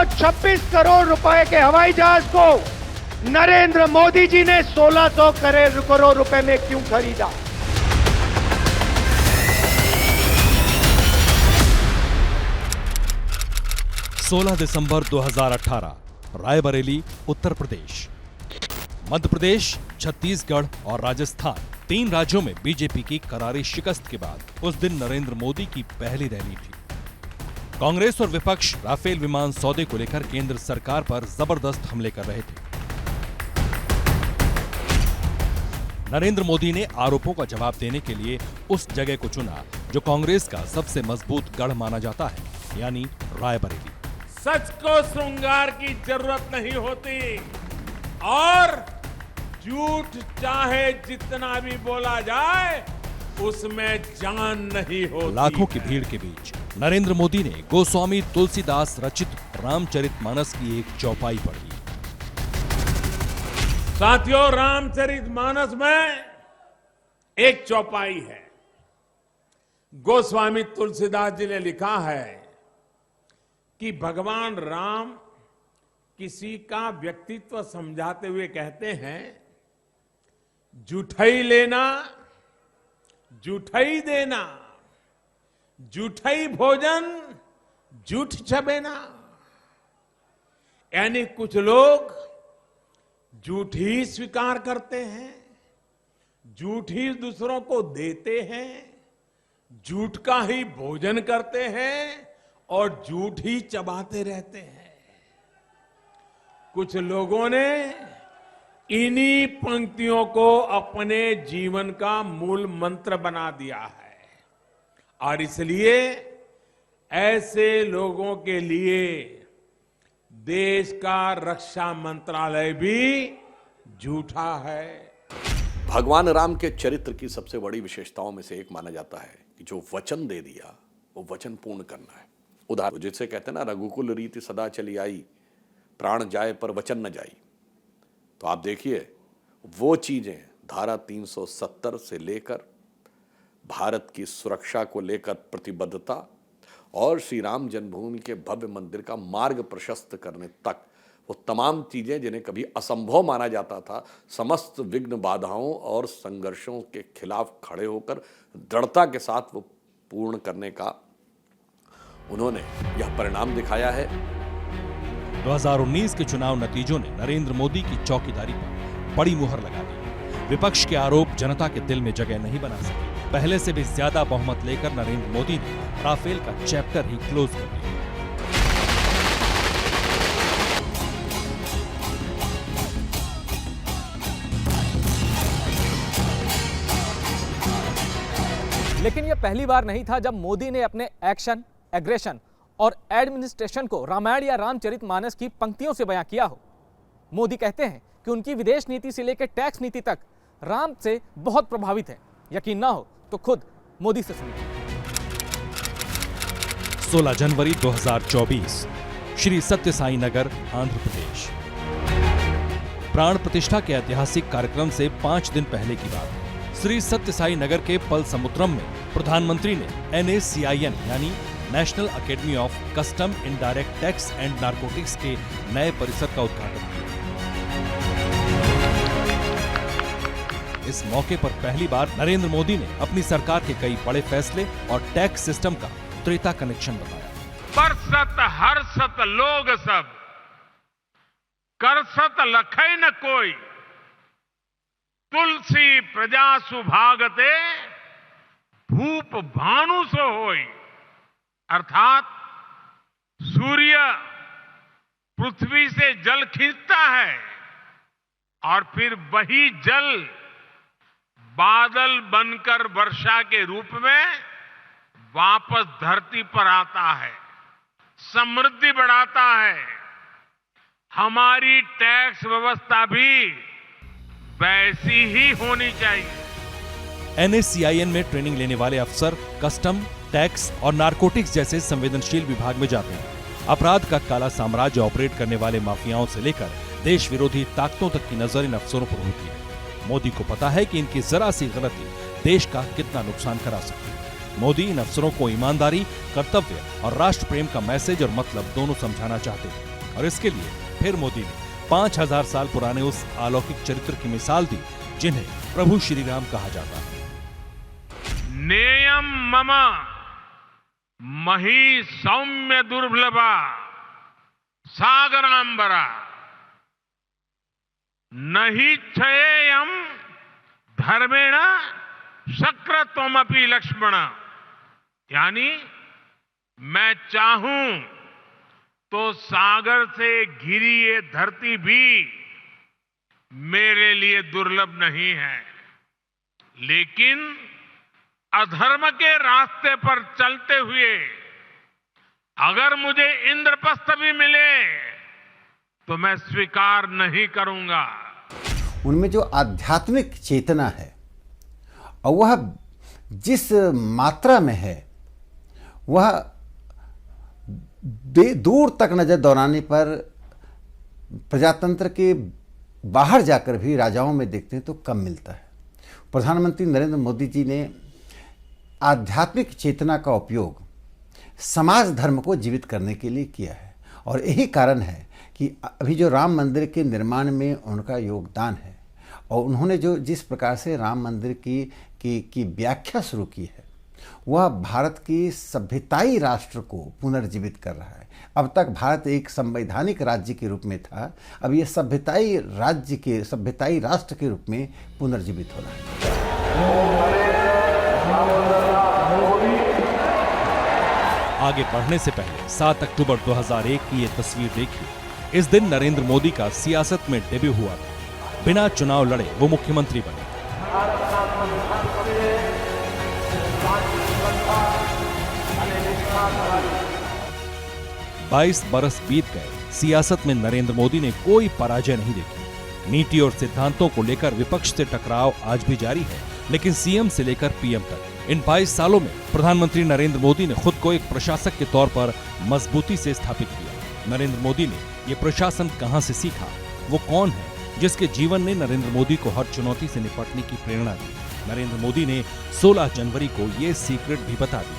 226 करोड़ रुपए के हवाई जहाज को नरेंद्र मोदी जी ने 1600 करोड़ रुपए में क्यों खरीदा? दिसंबर 2018 रायबरेली, उत्तर प्रदेश। मध्य प्रदेश, छत्तीसगढ़ और राजस्थान, 3 राज्यों में बीजेपी की करारी शिकस्त के बाद उस दिन नरेंद्र मोदी की पहली रैली थी। कांग्रेस और विपक्ष राफेल विमान सौदे को लेकर केंद्र सरकार पर जबरदस्त हमले कर रहे थे। नरेंद्र मोदी ने आरोपों का जवाब देने के लिए उस जगह को चुना जो कांग्रेस का सबसे मजबूत गढ़ माना जाता है, यानी रायबरेली। सच को श्रृंगार की जरूरत नहीं होती और झूठ चाहे जितना भी बोला जाए उसमें जान नहीं होती। लाखों की भीड़ के बीच नरेंद्र मोदी ने गोस्वामी तुलसीदास रचित रामचरितमानस की एक चौपाई पढ़ी। साथियों, रामचरितमानस में एक चौपाई है। गोस्वामी तुलसीदास जी ने लिखा है कि भगवान राम किसी का व्यक्तित्व समझाते हुए कहते हैं, जूठई लेना, जूठई देना, जूठई भोजन, जूठ चबेना। यानी कुछ लोग झूठ ही स्वीकार करते हैं, झूठ ही दूसरों को देते हैं, झूठ का ही भोजन करते हैं और झूठ ही चबाते रहते हैं। कुछ लोगों ने इन्हीं पंक्तियों को अपने जीवन का मूल मंत्र बना दिया है और इसलिए ऐसे लोगों के लिए देश का रक्षा मंत्रालय भी झूठा है। भगवान राम के चरित्र की सबसे बड़ी विशेषताओं में से एक माना जाता है कि जो वचन दे दिया वो वचन पूर्ण करना है। उदाहरण जिसे कहते हैं ना, रघुकुल रीति सदा चली आई, प्राण जाए पर वचन न जाई। तो आप देखिए वो चीजें धारा 370 से लेकर भारत की सुरक्षा को लेकर प्रतिबद्धता और श्री राम जन्मभूमि के भव्य मंदिर का मार्ग प्रशस्त करने तक, वो तमाम चीजें जिन्हें कभी असंभव माना जाता था, समस्त विघ्न बाधाओं और संघर्षों के खिलाफ खड़े होकर दृढ़ता के साथ वो पूर्ण करने का उन्होंने यह परिणाम दिखाया है। 2019 के चुनाव नतीजों ने नरेंद्र मोदी की चौकीदारी पर बड़ी मुहर लगा दी। विपक्ष के आरोप जनता के दिल में जगह नहीं बना सके। पहले से भी ज्यादा बहुमत लेकर नरेंद्र मोदी ने राफेल का चैप्टर ही क्लोज कर दिया। लेकिन यह पहली बार नहीं था जब मोदी ने अपने एक्शन, एग्रेशन और एडमिनिस्ट्रेशन को रामायण या रामचरितमानस की पंक्तियों से बयां किया हो। मोदी कहते हैं कि उनकी विदेश नीति से लेकर टैक्स नीति तक राम से बहुत प्रभावित है। यकीन ना हो तो खुद मोदी से सुनिए। 16 जनवरी 2024, श्री सत्य साई नगर, आंध्र प्रदेश। प्राण प्रतिष्ठा के ऐतिहासिक कार्यक्रम से 5 दिन पहले की बात। श्री सत्य साई नगर के पलसमुद्रम में प्रधानमंत्री ने NACIN यानी national academy of custom indirect tax and narcotics के नए परिसर का उद्घाटन किया। इस मौके पर पहली बार नरेंद्र मोदी ने अपनी सरकार के कई बड़े फैसले और टैक्स सिस्टम का त्रेता कनेक्शन बताया। बरसत हर्षत लोग सब, करसत लखै न कोई, तुलसी प्रजा सुभागते, भूप भानु सो होई। अर्थात सूर्य पृथ्वी से जल खींचता है और फिर वही जल बादल बनकर वर्षा के रूप में वापस धरती पर आता है, समृद्धि बढ़ाता है। हमारी टैक्स व्यवस्था भी वैसी ही होनी चाहिए। NACIN में ट्रेनिंग लेने वाले अफसर कस्टम, टैक्स और नारकोटिक्स जैसे संवेदनशील विभाग में जाते हैं। अपराध का काला साम्राज्य ऑपरेट करने वाले माफियाओं से लेकर देश विरोधी ताकतों तक की नजर इन अफसरों पर होती है। मोदी को पता है कि इनकी जरा सी गलती देश का कितना नुकसान करा सकती है। मोदी इन अफसरों को ईमानदारी, कर्तव्य और राष्ट्र प्रेम का मैसेज और मतलब दोनों समझाना चाहते हैं। और इसके लिए फिर मोदी ने 5000 साल पुराने उस अलौकिक चरित्र की मिसाल दी जिन्हें प्रभु श्री राम कहा जाता है। नेयम मम मही सौम्य दुर्लभा सागरांबरा नहि क्षयेयम धर्मेण शक्रत्वमपि लक्ष्मण। यानी मैं चाहूं तो सागर से घिरी ये धरती भी मेरे लिए दुर्लभ नहीं है, लेकिन अधर्म के रास्ते पर चलते हुए अगर मुझे इंद्रप्रस्थ भी मिले तो मैं स्वीकार नहीं करूंगा। उनमें जो आध्यात्मिक चेतना है और वह जिस मात्रा में है, वह दूर तक नजर दौड़ाने पर प्रजातंत्र के बाहर जाकर भी राजाओं में देखते हैं तो कम मिलता है। प्रधानमंत्री नरेंद्र मोदी जी ने आध्यात्मिक चेतना का उपयोग समाज धर्म को जीवित करने के लिए किया है और यही कारण है कि अभी जो राम मंदिर के निर्माण में उनका योगदान है और उन्होंने जो जिस प्रकार से राम मंदिर की व्याख्या शुरू की है, वह भारत की सभ्यताई राष्ट्र को पुनर्जीवित कर रहा है। अब तक भारत एक संवैधानिक राज्य के रूप में था, अब यह सभ्यताई राष्ट्र के रूप में पुनर्जीवित हो रहा है। आगे बढ़ने से पहले 7 अक्टूबर 2001 की ये तस्वीर देखिए। इस दिन नरेंद्र मोदी का सियासत में डेब्यू हुआ था। बिना चुनाव लड़े वो मुख्यमंत्री बने। बाईस बरस बीत गए, सियासत में नरेंद्र मोदी ने कोई पराजय नहीं देखी। नीति और सिद्धांतों को लेकर विपक्ष से टकराव आज भी जारी है, लेकिन सीएम से लेकर पीएम तक इन 22 सालों में प्रधानमंत्री नरेंद्र मोदी ने खुद को एक प्रशासक के तौर पर मजबूती से स्थापित किया। नरेंद्र मोदी ने ये प्रशासन कहां से सीखा? वो कौन है जिसके जीवन ने नरेंद्र मोदी को हर चुनौती से निपटने की प्रेरणा दी? नरेंद्र मोदी ने 16 जनवरी को ये सीक्रेट भी बता दी।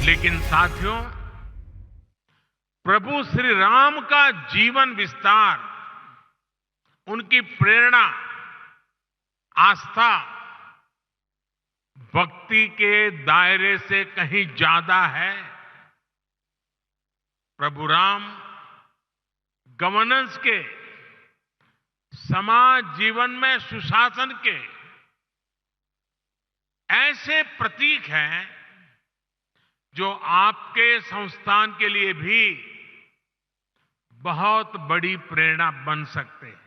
लेकिन साथियों, प्रभु श्री राम का जीवन विस्तार, उनकी प्रेरणा, आस्था भक्ति के दायरे से कहीं ज्यादा है। प्रभु राम गवर्नेंस के, समाज जीवन में सुशासन के ऐसे प्रतीक हैं जो आपके संस्थान के लिए भी बहुत बड़ी प्रेरणा बन सकते हैं।